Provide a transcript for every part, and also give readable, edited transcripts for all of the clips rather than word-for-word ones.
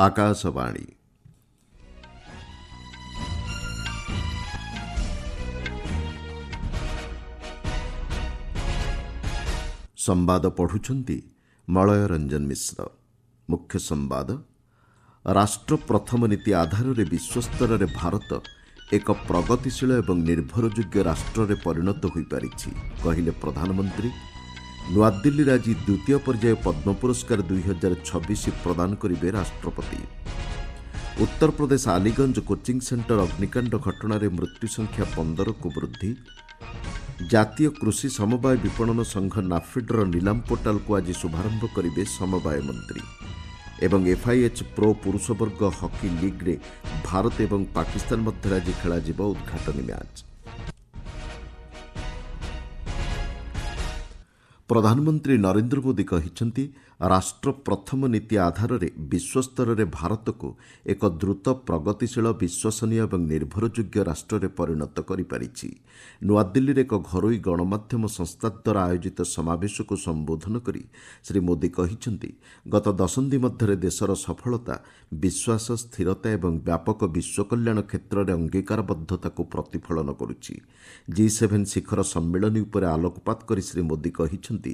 ଆକାଶବାଣୀ। ସମ୍ବାଦ ପଢ଼ୁଛନ୍ତି ମଳୟ ରଞ୍ଜନ ମିଶ୍ର। ମୁଖ୍ୟ ସମ୍ବାଦ, ରାଷ୍ଟ୍ର ପ୍ରଥମ ନୀତି ଆଧାରରେ ବିଶ୍ୱସ୍ତରରେ ଭାରତ ଏକ ପ୍ରଗତିଶୀଳ ଏବଂ ନିର୍ଭରଯୋଗ୍ୟ ରାଷ୍ଟ୍ରରେ ପରିଣତ ହୋଇପାରିଛି, କହିଲେ ପ୍ରଧାନମନ୍ତ୍ରୀ। ନୂଆଦିଲ୍ଲୀରେ ଆଜି ଦ୍ୱିତୀୟ ପର୍ଯ୍ୟାୟ ପଦ୍ମ ପୁରସ୍କାର 2026 ପ୍ରଦାନ କରିବେ ରାଷ୍ଟ୍ରପତି। ଉତ୍ତରପ୍ରଦେଶ ଆଲିଗଞ୍ଜ କୋଚିଂ ସେଣ୍ଟର ଅଗ୍ନିକାଣ୍ଡ ଘଟଣାରେ ମୃତ୍ୟୁ ସଂଖ୍ୟା 15କୁ ବୃଦ୍ଧି। ଜାତୀୟ କୃଷି ସମବାୟ ବିପଣନ ସଂଘ ନାଫେଡ୍ର ନିଲାମ ପୋର୍ଟାଲକୁ ଆଜି ଶୁଭାରମ୍ଭ କରିବେ ସମବାୟ ମନ୍ତ୍ରୀ। ଏବଂ ଏଫ୍ଆଇଏଚ୍ ପ୍ରୋ ପୁରୁଷ ବର୍ଗ ହକି ଲିଗ୍ରେ ଭାରତ ଏବଂ ପାକିସ୍ତାନ ମଧ୍ୟରେ ଆଜି ଖେଳାଯିବ ଉଦ୍ଘାଟନୀ ମ୍ୟାଚ୍। ପ୍ରଧାନମନ୍ତ୍ରୀ ନରେନ୍ଦ୍ର ମୋଦି କହିଛନ୍ତି, ରାଷ୍ଟ୍ର ପ୍ରଥମ ନୀତି ଆଧାରରେ ବିଶ୍ୱସ୍ତରରେ ଭାରତକୁ ଏକ ଦ୍ରୁତ ପ୍ରଗତିଶୀଳ ବିଶ୍ୱସନୀୟ ଏବଂ ନିର୍ଭରଯୋଗ୍ୟ ରାଷ୍ଟ୍ରରେ ପରିଣତ କରିପାରିଛି। ନୂଆଦିଲ୍ଲୀରେ ଏକ ଘରୋଇ ଗଣମାଧ୍ୟମ ସଂସ୍ଥା ଦ୍ୱାରା ଆୟୋଜିତ ସମାବେଶକୁ ସମ୍ବୋଧନ କରି ଶ୍ରୀ ମୋଦି କହିଛନ୍ତି, ଗତ ଦଶନ୍ଧି ମଧ୍ୟରେ ଦେଶର ସଫଳତା ବିଶ୍ୱାସ, ସ୍ଥିରତା ଏବଂ ବ୍ୟାପକ ବିଶ୍ୱକଲ୍ୟାଣ କ୍ଷେତ୍ରରେ ଅଙ୍ଗୀକାରବଦ୍ଧତାକୁ ପ୍ରତିଫଳନ କରୁଛି। G7 ଶିଖର ସମ୍ମିଳନୀ ଉପରେ ଆଲୋକପାତ କରି ଶ୍ରୀ ମୋଦି କହିଛନ୍ତି,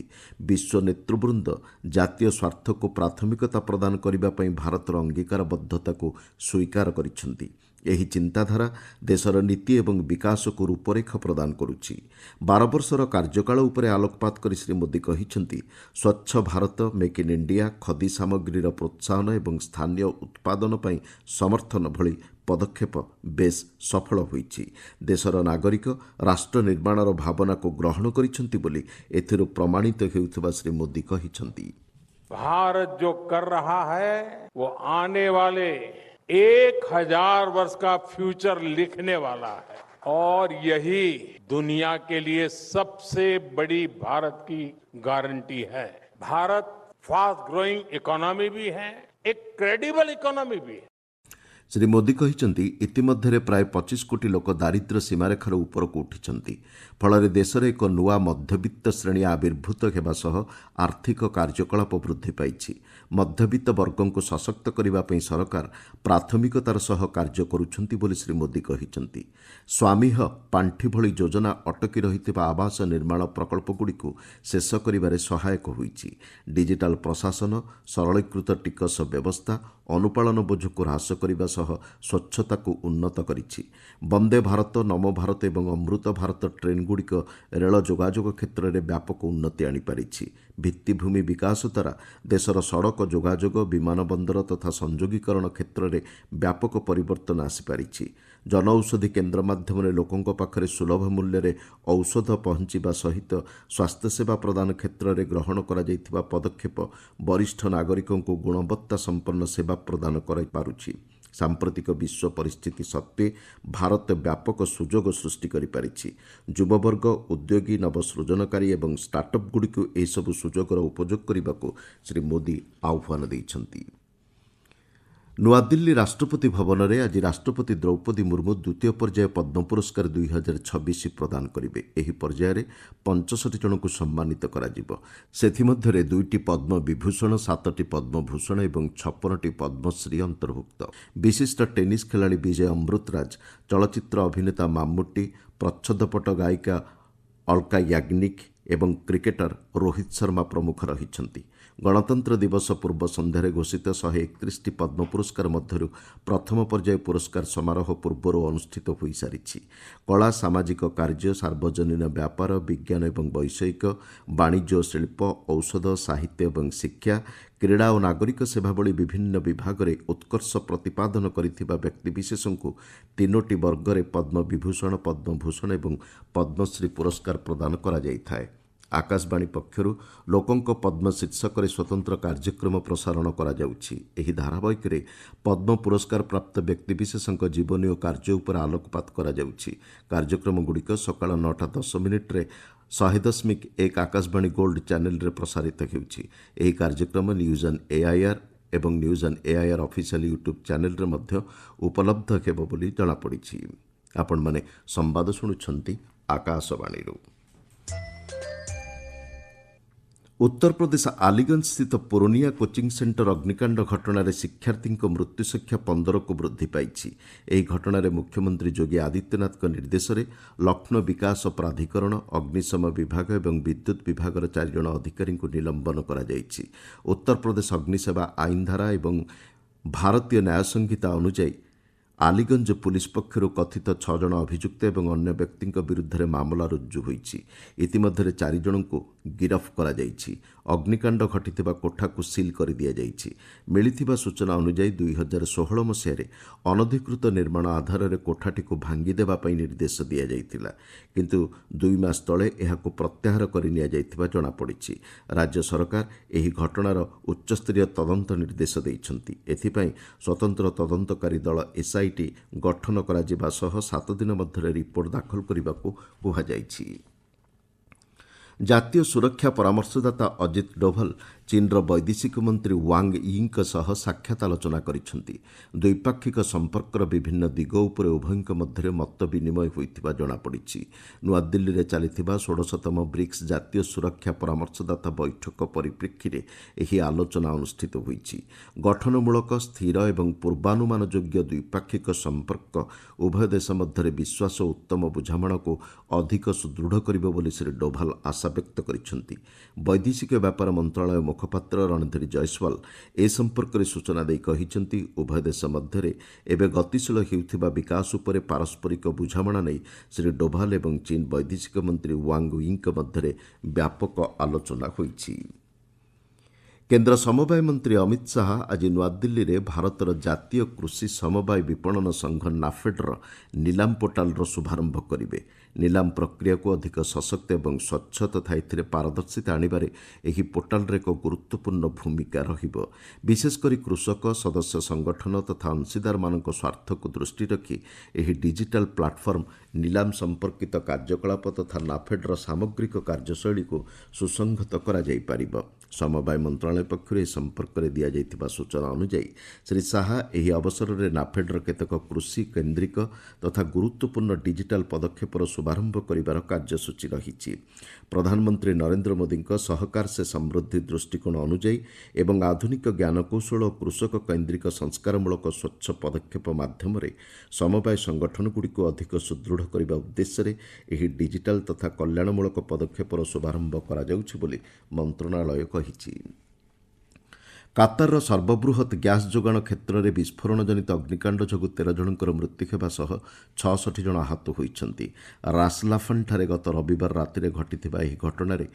ବିଶ୍ୱ ନେତୃବୃନ୍ଦ ଜାତୀୟ ସ୍ୱାର୍ଥକୁ ପ୍ରାଥମିକତା ପ୍ରଦାନ କରିବା ପାଇଁ ଭାରତର ଅଙ୍ଗୀକାରବଦ୍ଧତାକୁ ସ୍ୱୀକାର କରିଛନ୍ତି। ଏହି ଚିନ୍ତାଧାରା ଦେଶର ନୀତି ଏବଂ ବିକାଶକୁ ରୂପରେଖ ପ୍ରଦାନ କରୁଛି। 12 ବର୍ଷର କାର୍ଯ୍ୟକାଳ ଉପରେ ଆଲୋକପାତ କରି ଶ୍ରୀ ମୋଦି କହିଛନ୍ତି, ସ୍ୱଚ୍ଛ ଭାରତ, ମେକ୍ ଇନ୍ ଇଣ୍ଡିଆ, ଖଦି ସାମଗ୍ରୀର ପ୍ରୋତ୍ସାହନ ଏବଂ ସ୍ଥାନୀୟ ଉତ୍ପାଦନ ପାଇଁ ସମର୍ଥନ ଭଳି ପଦକ୍ଷେପ ବେଶ୍ ସଫଳ ହୋଇଛି। ଦେଶର ନାଗରିକ ରାଷ୍ଟ୍ର ନିର୍ମାଣର ଭାବନାକୁ ଗ୍ରହଣ କରିଛନ୍ତି ବୋଲି ଏଥିରୁ ପ୍ରମାଣିତ ହେଉଥିବା ଶ୍ରୀ ମୋଦି କହିଛନ୍ତି। भारत जो कर रहा है वो आने वाले 1000 वर्ष का फ्यूचर लिखने वाला है और यही दुनिया के लिए सबसे बड़ी भारत की गारंटी है। भारत फास्ट ग्रोइंग इकोनॉमी भी है, एक क्रेडिबल इकोनॉमी भी है। ଶ୍ରୀ ମୋଦି କହିଛନ୍ତି, ଇତିମଧ୍ୟରେ ପ୍ରାୟ 25 କୋଟି ଲୋକ ଦାରିଦ୍ର୍ୟ ସୀମାରେଖାର ଉପରକୁ ଉଠିଛନ୍ତି। ଫଳରେ ଦେଶରେ ଏକ ନୂଆ ମଧ୍ୟବିତ୍ତ ଶ୍ରେଣୀ ଆବିର୍ଭୂତ ହେବା ସହ ଆର୍ଥିକ କାର୍ଯ୍ୟକଳାପ ବୃଦ୍ଧି ପାଇଛି। ମଧ୍ୟବିତ୍ତ ବର୍ଗଙ୍କୁ ସଶକ୍ତ କରିବା ପାଇଁ ସରକାର ପ୍ରାଥମିକତାର ସହ କାର୍ଯ୍ୟ କରୁଛନ୍ତି ବୋଲି ଶ୍ରୀ ମୋଦି କହିଛନ୍ତି। ସ୍ୱାମୀହ ପାଣ୍ଠି ଭଳି ଯୋଜନା ଅଟକି ରହିଥିବା ଆବାସ ନିର୍ମାଣ ପ୍ରକଳ୍ପଗୁଡ଼ିକୁ ଶେଷ କରିବାରେ ସହାୟକ ହୋଇଛି। ଡିଜିଟାଲ ପ୍ରଶାସନ, ସରଳୀକୃତ ଟିକସ ବ୍ୟବସ୍ଥା ଅନୁପାଳନ ବୋଝକୁ ହ୍ରାସ କରିବା ସହ ସ୍ୱଚ୍ଛତାକୁ ଉନ୍ନତ କରିଛି। ବନ୍ଦେ ଭାରତ, ନମୋ ଭାରତ ଏବଂ ଅମୃତ ଭାରତ ଟ୍ରେନ୍ଗୁଡ଼ିକ ରେଳ ଯୋଗାଯୋଗ କ୍ଷେତ୍ରରେ ବ୍ୟାପକ ଉନ୍ନତି ଆଣିପାରିଛି। ଭିତ୍ତିଭୂମି ବିକାଶ ଦ୍ୱାରା ଦେଶର ସଡ଼କ ଯୋଗାଯୋଗ, ବିମାନ ବନ୍ଦର ତଥା ସଂଯୋଗୀକରଣ କ୍ଷେତ୍ରରେ ବ୍ୟାପକ ପରିବର୍ତ୍ତନ ଆସିପାରିଛି। ଜନଔଷଧି କେନ୍ଦ୍ର ମାଧ୍ୟମରେ ଲୋକଙ୍କ ପାଖରେ ସୁଲଭ ମୂଲ୍ୟରେ ଔଷଧ ପହଞ୍ଚିବା ସହିତ ସ୍ୱାସ୍ଥ୍ୟସେବା ପ୍ରଦାନ କ୍ଷେତ୍ରରେ ଗ୍ରହଣ କରାଯାଇଥିବା ପଦକ୍ଷେପ ବରିଷ୍ଠ ନାଗରିକଙ୍କୁ ଗୁଣବତ୍ତା ସମ୍ପନ୍ନ ସେବା ପ୍ରଦାନ କରିପାରୁଛି। ସାମ୍ପ୍ରତିକ ବିଶ୍ୱ ପରିସ୍ଥିତି ସତ୍ତ୍ୱେ ଭାରତ ବ୍ୟାପକ ସୁଯୋଗ ସୃଷ୍ଟି କରିପାରିଛି। ଯୁବବର୍ଗ, ଉଦ୍ୟୋଗୀ, ନବସୃଜନକାରୀ ଏବଂ ଷ୍ଟାର୍ଟଅପ୍ଗୁଡ଼ିକୁ ଏହିସବୁ ସୁଯୋଗର ଉପଯୋଗ କରିବାକୁ ଶ୍ରୀ ମୋଦି ଆହ୍ୱାନ ଦେଇଛନ୍ତି। ନୂଆଦିଲ୍ଲୀ ରାଷ୍ଟ୍ରପତି ଭବନରେ ଆଜି ରାଷ୍ଟ୍ରପତି ଦ୍ରୌପଦୀ ମୁର୍ମୁ ଦ୍ୱିତୀୟ ପର୍ଯ୍ୟାୟ ପଦ୍ମ ପୁରସ୍କାର 2026 ପ୍ରଦାନ କରିବେ। ଏହି ପର୍ଯ୍ୟାୟରେ 65 ଜଣଙ୍କୁ ସମ୍ମାନିତ କରାଯିବ। ସେଥିମଧ୍ୟରେ 2ଟି ପଦ୍ମ ବିଭୂଷଣ, 7ଟି ପଦ୍ମଭୂଷଣ ଏବଂ 56ଟି ପଦ୍ମଶ୍ରୀ ଅନ୍ତର୍ଭୁକ୍ତ। ବିଶିଷ୍ଟ ଟେନିସ୍ ଖେଳାଳି ବିଜୟ ଅମୃତରାଜ, ଚଳଚ୍ଚିତ୍ର ଅଭିନେତା ମାମ୍ମୁଟି, ପ୍ରଚ୍ଛଦପଟ ଗାୟିକା ଅଲକା ୟାଗ୍ନିକ୍ ଏବଂ କ୍ରିକେଟର ରୋହିତ ଶର୍ମା ପ୍ରମୁଖ ରହିଛନ୍ତି। ଗଣତନ୍ତ୍ର ଦିବସ ପୂର୍ବ ସନ୍ଧ୍ୟାରେ ଘୋଷିତ 131ଟି ପଦ୍ମ ପୁରସ୍କାର ମଧ୍ୟରୁ ପ୍ରଥମ ପର୍ଯ୍ୟାୟ ପୁରସ୍କାର ସମାରୋହ ପୂର୍ବରୁ ଅନୁଷ୍ଠିତ ହୋଇସାରିଛି। କଳା, ସାମାଜିକ କାର୍ଯ୍ୟ, ସାର୍ବଜନୀନ ବ୍ୟାପାର, ବିଜ୍ଞାନ ଏବଂ ବୈଷୟିକ, ବାଣିଜ୍ୟ ଓ ଶିଳ୍ପ, ଔଷଧ, ସାହିତ୍ୟ ଏବଂ ଶିକ୍ଷା, କ୍ରୀଡ଼ା ଓ ନାଗରିକ ସେବା ଭଳି ବିଭିନ୍ନ ବିଭାଗରେ ଉତ୍କର୍ଷ ପ୍ରତିପାଦନ କରିଥିବା ବ୍ୟକ୍ତିବିଶେଷଙ୍କୁ 3ଟି ବର୍ଗରେ ପଦ୍ମ ବିଭୂଷଣ, ପଦ୍ମଭୂଷଣ ଏବଂ ପଦ୍ମଶ୍ରୀ ପୁରସ୍କାର ପ୍ରଦାନ କରାଯାଇଥାଏ। ଆକାଶବାଣୀ ପକ୍ଷରୁ ଲୋକଙ୍କ ପଦ୍ମ ଶୀର୍ଷକରେ ସ୍ୱତନ୍ତ୍ର କାର୍ଯ୍ୟକ୍ରମ ପ୍ରସାରଣ କରାଯାଉଛି। ଏହି ଧାରାବାହିକରେ ପଦ୍ମ ପୁରସ୍କାର ପ୍ରାପ୍ତ ବ୍ୟକ୍ତିବିଶେଷଙ୍କ ଜୀବନୀ ଓ କାର୍ଯ୍ୟ ଉପରେ ଆଲୋକପାତ କରାଯାଉଛି। କାର୍ଯ୍ୟକ୍ରମଗୁଡ଼ିକ ସକାଳ 9:10ରେ 100.1 ଆକାଶବାଣୀ ଗୋଲ୍ଡ ଚ୍ୟାନେଲରେ ପ୍ରସାରିତ ହେଉଛି। ଏହି କାର୍ଯ୍ୟକ୍ରମ ନ୍ୟୁଜ୍ ଅନ୍ ଏଆଇଆର୍ ଏବଂ news on AIR official YouTube ଚ୍ୟାନେଲରେ ମଧ୍ୟ ଉପଲବ୍ଧ ହେବ ବୋଲି ଜଣାପଡ଼ିଛି। ଆପଣମାନେ ସମ୍ବାଦ ଶୁଣୁଛନ୍ତି ଆକାଶବାଣୀରୁ। ଉତ୍ତରପ୍ରଦେଶ ଆଲିଗଞ୍ଜ ସ୍ଥିତ ପୂର୍ଣ୍ଣିଆ କୋଚିଂ ସେଣ୍ଟର ଅଗ୍ନିକାଣ୍ଡ ଘଟଣାରେ ଶିକ୍ଷାର୍ଥୀଙ୍କ ମୃତ୍ୟୁ ସଂଖ୍ୟା 15କୁ ବୃଦ୍ଧି ପାଇଛି। ଏହି ଘଟଣାରେ ମୁଖ୍ୟମନ୍ତ୍ରୀ ଯୋଗୀ ଆଦିତ୍ୟନାଥଙ୍କ ନିର୍ଦ୍ଦେଶରେ ଲକ୍ଷ୍ନୌ ବିକାଶ ପ୍ରାଧିକରଣ, ଅଗ୍ନିଶମ ବିଭାଗ ଏବଂ ବିଦ୍ୟୁତ୍ ବିଭାଗର 4 ଜଣ ଅଧିକାରୀଙ୍କୁ ନିଲମ୍ବନ କରାଯାଇଛି। ଉତ୍ତରପ୍ରଦେଶ ଅଗ୍ନିସେବା ଆଇନ ଧାରା ଏବଂ ଭାରତୀୟ ନ୍ୟାୟ ସଂହିତା ଅନୁଯାୟୀ ଆଲିଗଞ୍ଜ ପୁଲିସ୍ ପକ୍ଷରୁ କଥିତ 6 ଜଣ ଅଭିଯୁକ୍ତ ଏବଂ ଅନ୍ୟ ବ୍ୟକ୍ତିଙ୍କ ବିରୁଦ୍ଧରେ ମାମଲା ରୁଜୁ ହୋଇଛି। ଇତିମଧ୍ୟରେ 4 ଜଣଙ୍କୁ ଗିରଫ କରାଯାଇଛି। ଅଗ୍ନିକାଣ୍ଡ ଘଟିଥିବା କୋଠାକୁ ସିଲ୍ କରିଦିଆଯାଇଛି। ମିଳିଥିବା ସୂଚନା ଅନୁଯାୟୀ 2016 ମସିହାରେ ଅନଧିକୃତ ନିର୍ମାଣ ଆଧାରରେ କୋଠାଟିକୁ ଭାଙ୍ଗିଦେବା ପାଇଁ ନିର୍ଦ୍ଦେଶ ଦିଆଯାଇଥିଲା, କିନ୍ତୁ 2 ମାସ ତଳେ ଏହାକୁ ପ୍ରତ୍ୟାହାର କରି ନିଆଯାଇଥିବା ଜଣାପଡ଼ିଛି। ରାଜ୍ୟ ସରକାର ଏହି ଘଟଣାର ଉଚ୍ଚସ୍ତରୀୟ ତଦନ୍ତ ନିର୍ଦ୍ଦେଶ ଦେଇଛନ୍ତି। ଏଥିପାଇଁ ସ୍ୱତନ୍ତ୍ର ତଦନ୍ତକାରୀ ଦଳ ଏସ୍ଆଇଟି ଗଠନ କରାଯିବା ସହ 7 ଦିନ ମଧ୍ୟରେ ରିପୋର୍ଟ ଦାଖଲ କରିବାକୁ କୁହାଯାଇଛି। ଜାତୀୟ ସୁରକ୍ଷା ପରାମର୍ଶଦାତା ଅଜିତ ଡୋଭାଲ ଚୀନର ବୈଦେଶିକ ମନ୍ତ୍ରୀ ୱାଙ୍ଗ ୟିଙ୍କ ସହ ସାକ୍ଷାତ ଆଲୋଚନା କରିଛନ୍ତି। ଦ୍ୱିପାକ୍ଷିକ ସମ୍ପର୍କର ବିଭିନ୍ନ ଦିଗ ଉପରେ ଉଭୟଙ୍କ ମଧ୍ୟରେ ମତ ବିନିମୟ ହୋଇଥିବା ଜଣାପଡ଼ିଛି। ନୂଆଦିଲ୍ଲୀରେ ଚାଲିଥିବା 16ତମ ବ୍ରିକ୍ସ ଜାତୀୟ ସୁରକ୍ଷା ପରାମର୍ଶଦାତା ବୈଠକ ପରିପ୍ରେକ୍ଷୀରେ ଏହି ଆଲୋଚନା ଅନୁଷ୍ଠିତ ହୋଇଛି। ଗଠନମୂଳକ, ସ୍ଥିର ଏବଂ ପୂର୍ବାନୁମାନଯୋଗ୍ୟ ଦ୍ୱିପାକ୍ଷିକ ସମ୍ପର୍କ ଉଭୟ ଦେଶ ମଧ୍ୟରେ ବିଶ୍ୱାସ ଓ ଉତ୍ତମ ବୁଝାମଣାକୁ ଅଧିକ ସୁଦୃଢ଼ କରିବ ବୋଲି ଶ୍ରୀ ଡୋଭାଲ ଆଶାବ୍ୟକ୍ତ କରିଛନ୍ତି। ବୈଦେଶିକ ବ୍ୟାପାର ମନ୍ତ୍ରଣାଳୟ ମୁଖପାତ୍ର ରଣଧୀର ଜୟସ୍ୱାଲ ଏ ସମ୍ପର୍କରେ ସୂଚନା ଦେଇ କହିଛନ୍ତି, ଉଭୟ ଦେଶ ମଧ୍ୟରେ ଏବେ ଗତିଶୀଳ ହେଉଥିବା ବିକାଶ ଉପରେ ପାରସ୍ପରିକ ବୁଝାମଣା ନେଇ ଶ୍ରୀ ଡୋଭାଲ ଏବଂ ଚୀନ ବୈଦେଶିକ ମନ୍ତ୍ରୀ ୱାଙ୍ଗ ୟିଙ୍କ ମଧ୍ୟରେ ବ୍ୟାପକ ଆଲୋଚନା ହୋଇଛି। କେନ୍ଦ୍ର ସମବାୟ ମନ୍ତ୍ରୀ ଅମିତ ଶାହା ଆଜି ନୂଆଦିଲ୍ଲୀରେ ଭାରତର ଜାତୀୟ କୃଷି ସମବାୟ ବିପଣନ ସଂଘ ନାଫେଡ୍ର ନିଲାମ ପୋର୍ଟାଲର ଶୁଭାରମ୍ଭ କରିବେ। ନିଲାମ ପ୍ରକ୍ରିୟାକୁ ଅଧିକ ସଶକ୍ତ ଏବଂ ସ୍ୱଚ୍ଛ ତଥା ଏଥିରେ ପାରଦର୍ଶିତା ଆଣିବାରେ ଏହି ପୋର୍ଟାଲର ଏକ ଗୁରୁତ୍ୱପୂର୍ଣ୍ଣ ଭୂମିକା ରହିବ। ବିଶେଷକରି କୃଷକ, ସଦସ୍ୟ ସଂଗଠନ ତଥା ଅଂଶୀଦାରମାନଙ୍କ ସ୍ୱାର୍ଥକୁ ଦୃଷ୍ଟିରେ ରଖି ଏହି ଡିଜିଟାଲ ପ୍ଲାଟଫର୍ମ ନିଲାମ ସମ୍ପର୍କିତ କାର୍ଯ୍ୟକଳାପ ତଥା ନାଫେଡ୍ର ସାମଗ୍ରିକ କାର୍ଯ୍ୟଶୈଳୀକୁ ସୁସଂହତ କରାଯାଇପାରିବ। ସମବାୟ ମନ୍ତ୍ରଣାଳୟ ପକ୍ଷରୁ ଏ ସମ୍ପର୍କରେ ଦିଆଯାଇଥିବା ସୂଚନା ଅନୁଯାୟୀ ଶ୍ରୀ ଶାହା ଏହି ଅବସରରେ ନାଫେଡ୍ର କେତେକ କୃଷି କେନ୍ଦ୍ରିକ ତଥା ଗୁରୁତ୍ୱପୂର୍ଣ୍ଣ ଡିଜିଟାଲ ପଦକ୍ଷେପର ଶୁଭାରମ୍ଭ କରିବାର କାର୍ଯ୍ୟସୂଚୀ ରହିଛି। ପ୍ରଧାନମନ୍ତ୍ରୀ ନରେନ୍ଦ୍ର ମୋଦିଙ୍କ ସହକାର ସେ ସମୃଦ୍ଧି ଦୃଷ୍ଟିକୋଣ ଅନୁଯାୟୀ ଏବଂ ଆଧୁନିକ ଜ୍ଞାନକୌଶଳ ଓ କୃଷକ କୈନ୍ଦ୍ରିକ ସଂସ୍କାରମୂଳକ ସ୍ୱଚ୍ଛ ପଦକ୍ଷେପ ମାଧ୍ୟମରେ ସମବାୟ ସଂଗଠନଗୁଡ଼ିକୁ ଅଧିକ ସୁଦୃଢ଼ କରିବା ଉଦ୍ଦେଶ୍ୟରେ ଏହି ଡିଜିଟାଲ ତଥା କଲ୍ୟାଣମୂଳକ ପଦକ୍ଷେପର ଶୁଭାରମ୍ଭ କରାଯାଉଛି ବୋଲି ମନ୍ତ୍ରଣାଳୟ କହିଛି। କାତାରର ସର୍ବବୃହତ୍ ଗ୍ୟାସ୍ ଯୋଗାଣ କ୍ଷେତ୍ରରେ ବିସ୍ଫୋରଣ ଜନିତ ଅଗ୍ନିକାଣ୍ଡ ଯୋଗୁଁ 13 ଜଣଙ୍କର ମୃତ୍ୟୁ ହେବା ସହ 66 ଜଣ ଆହତ ହୋଇଛନ୍ତି। ରାସଲାଫାନ୍ଠାରେ ଗତ ରବିବାର ରାତିରେ ଘଟିଥିବା ଏହି ଘଟଣାରେ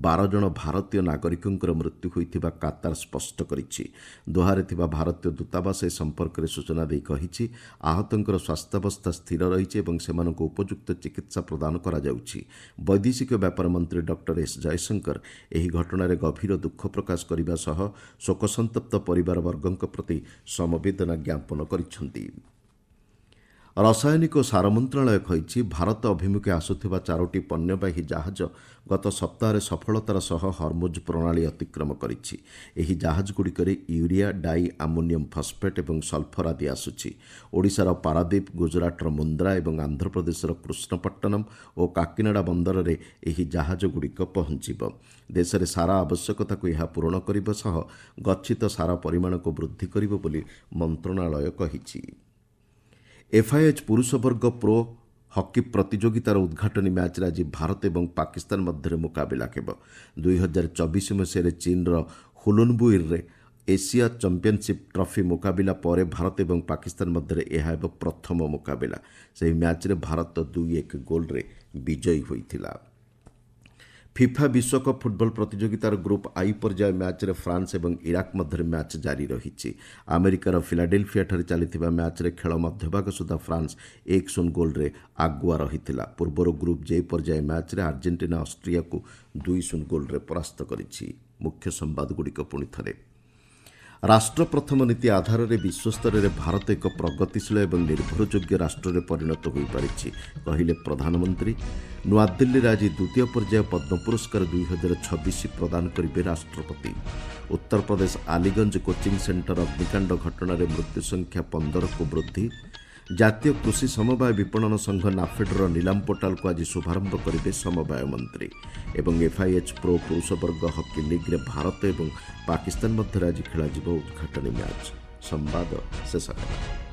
12 ଜଣ ଭାରତୀୟ ନାଗରିକଙ୍କର ମୃତ୍ୟୁ ହୋଇଥିବା କାତାର ସ୍ପଷ୍ଟ କରିଛି। ଦୋହାରେ ଥିବା ଭାରତୀୟ ଦୂତାବାସ ଏ ସମ୍ପର୍କରେ ସୂଚନା ଦେଇ କହିଛି, ଆହତଙ୍କର ସ୍ୱାସ୍ଥ୍ୟାବସ୍ଥା ସ୍ଥିର ରହିଛି ଏବଂ ସେମାନଙ୍କୁ ଉପଯୁକ୍ତ ଚିକିତ୍ସା ପ୍ରଦାନ କରାଯାଉଛି। ବୈଦେଶିକ ବ୍ୟାପାର ମନ୍ତ୍ରୀ ଡକ୍ଟର ଏସ୍ ଜୟଶଙ୍କର ଏହି ଘଟଣାରେ ଗଭୀର ଦୁଃଖ ପ୍ରକାଶ କରିବା ସହ ଶୋକସନ୍ତପ୍ତ ପରିବାରବର୍ଗଙ୍କ ପ୍ରତି ସମବେଦନା ଜ୍ଞାପନ କରିଛନ୍ତି। ରାସାୟନିକ ଓ ସାର ମନ୍ତ୍ରଣାଳୟ କହିଛି, ଭାରତ ଅଭିମୁଖେ ଆସୁଥିବା 4ଟି ପଣ୍ୟବାହୀ ଜାହାଜ ଗତ ସପ୍ତାହରେ ସଫଳତାର ସହ ହର୍ମୁଜ ପ୍ରଣାଳୀ ଅତିକ୍ରମ କରିଛି। ଏହି ଜାହାଜଗୁଡ଼ିକରେ ୟୁରିଆ, ଡାଇ ଆମୋନିୟମ ଫସ୍ଫେଟ୍ ଏବଂ ସଲ୍ଫର ଆଦି ଆସୁଛି। ଓଡ଼ିଶାର ପାରାଦୀପ, ଗୁଜରାଟର ମୁନ୍ଦ୍ରା ଏବଂ ଆନ୍ଧ୍ରପ୍ରଦେଶର କୃଷ୍ଣପଟ୍ଟନମ୍ ଓ କାକିନାଡା ବନ୍ଦରରେ ଏହି ଜାହାଜଗୁଡ଼ିକ ପହଞ୍ଚିବ। ଦେଶରେ ସାର ଆବଶ୍ୟକତାକୁ ଏହା ପୂରଣ କରିବା ସହ ଗଚ୍ଛିତ ସାର ପରିମାଣକୁ ବୃଦ୍ଧି କରିବ ବୋଲି ମନ୍ତ୍ରଣାଳୟ କହିଛି। ଏଫ୍ଆଇଏଚ୍ ପୁରୁଷ ବର୍ଗ ପ୍ରୋ ହକି ପ୍ରତିଯୋଗିତାର ଉଦ୍ଘାଟନୀ ମ୍ୟାଚ୍ରେ ଆଜି ଭାରତ ଏବଂ ପାକିସ୍ତାନ ମଧ୍ୟରେ ମୁକାବିଲା ହେବ। 2024 ମସିହାରେ ଚୀନର ହୁଲୁନବୁଇରେ ଏସିଆ ଚାମ୍ପିୟନସିପ୍ ଟ୍ରଫି ମୁକାବିଲା ପରେ ଭାରତ ଏବଂ ପାକିସ୍ତାନ ମଧ୍ୟରେ ଏହା ହେବ ପ୍ରଥମ ମୁକାବିଲା। ସେହି ମ୍ୟାଚ୍ରେ ଭାରତ 2-1 ଗୋଲ୍ରେ ବିଜୟୀ ହୋଇଥିଲା। ଫିଫା ବିଶ୍ୱକପ୍ ଫୁଟବଲ ପ୍ରତିଯୋଗିତାର ଗ୍ରୁପ୍ ଆଇ ପର୍ଯ୍ୟାୟ ମ୍ୟାଚ୍ରେ ଫ୍ରାନ୍ସ ଏବଂ ଇରାକ ମଧ୍ୟରେ ମ୍ୟାଚ୍ ଜାରି ରହିଛି। ଆମେରିକାର ଫିଲାଡେଲଫିଆଠାରେ ଚାଲିଥିବା ମ୍ୟାଚ୍ରେ ଖେଳ ମଧ୍ୟଭାଗ ସୁଦ୍ଧା ଫ୍ରାନ୍ସ 1-0 ଗୋଲ୍ରେ ଆଗୁଆ ରହିଥିଲା। ପୂର୍ବରୁ ଗ୍ରୁପ୍ ଜେ ପର୍ଯ୍ୟାୟ ମ୍ୟାଚ୍ରେ ଆର୍ଜେଣ୍ଟିନା ଅଷ୍ଟ୍ରିଆକୁ 2-0 ଗୋଲ୍ରେ ପରାସ୍ତ କରିଛି। ମୁଖ୍ୟ ସମ୍ବାଦଗୁଡ଼ିକ ପୁଣି ଥରେ। ରାଷ୍ଟ୍ର ପ୍ରଥମ ନୀତି ଆଧାରରେ ବିଶ୍ୱସ୍ତରରେ ଭାରତ ଏକ ପ୍ରଗତିଶୀଳ ଏବଂ ନିର୍ଭରଯୋଗ୍ୟ ରାଷ୍ଟ୍ରରେ ପରିଣତ ହୋଇପାରିଛି, କହିଲେ ପ୍ରଧାନମନ୍ତ୍ରୀ। ନୂଆଦିଲ୍ଲୀରେ ଆଜି ଦ୍ୱିତୀୟ ପର୍ଯ୍ୟାୟ ପଦ୍ମ ପୁରସ୍କାର 2026 ପ୍ରଦାନ କରିବେ ରାଷ୍ଟ୍ରପତି। ଉତ୍ତରପ୍ରଦେଶ ଆଲିଗଞ୍ଜ କୋଚିଂ ସେଣ୍ଟର ଅଗ୍ନିକାଣ୍ଡ ଘଟଣାରେ ମୃତ୍ୟୁ ସଂଖ୍ୟା 15କୁ ବୃଦ୍ଧି। ଜାତୀୟ କୃଷି ସମବାୟ ବିପଣନ ସଂଘ ନାଫେଡର ନିଲାମ ପୋର୍ଟାଲକୁ ଆଜି ଶୁଭାରମ୍ଭ କରିବେ ସମବାୟ ମନ୍ତ୍ରୀ। ଏବଂ ଏଫ୍ଆଇଏଚ୍ ପ୍ରୋ ପୁରୁଷ ବର୍ଗ ହକି ଲିଗ୍ରେ ଭାରତ ଏବଂ ପାକିସ୍ତାନ ମଧ୍ୟରେ ଆଜି ଖେଳାଯିବ ଉଦ୍ଘାଟନୀ ମ୍ୟାଚ୍। ସମ୍ବାଦ ଶେଷ ହେଲା।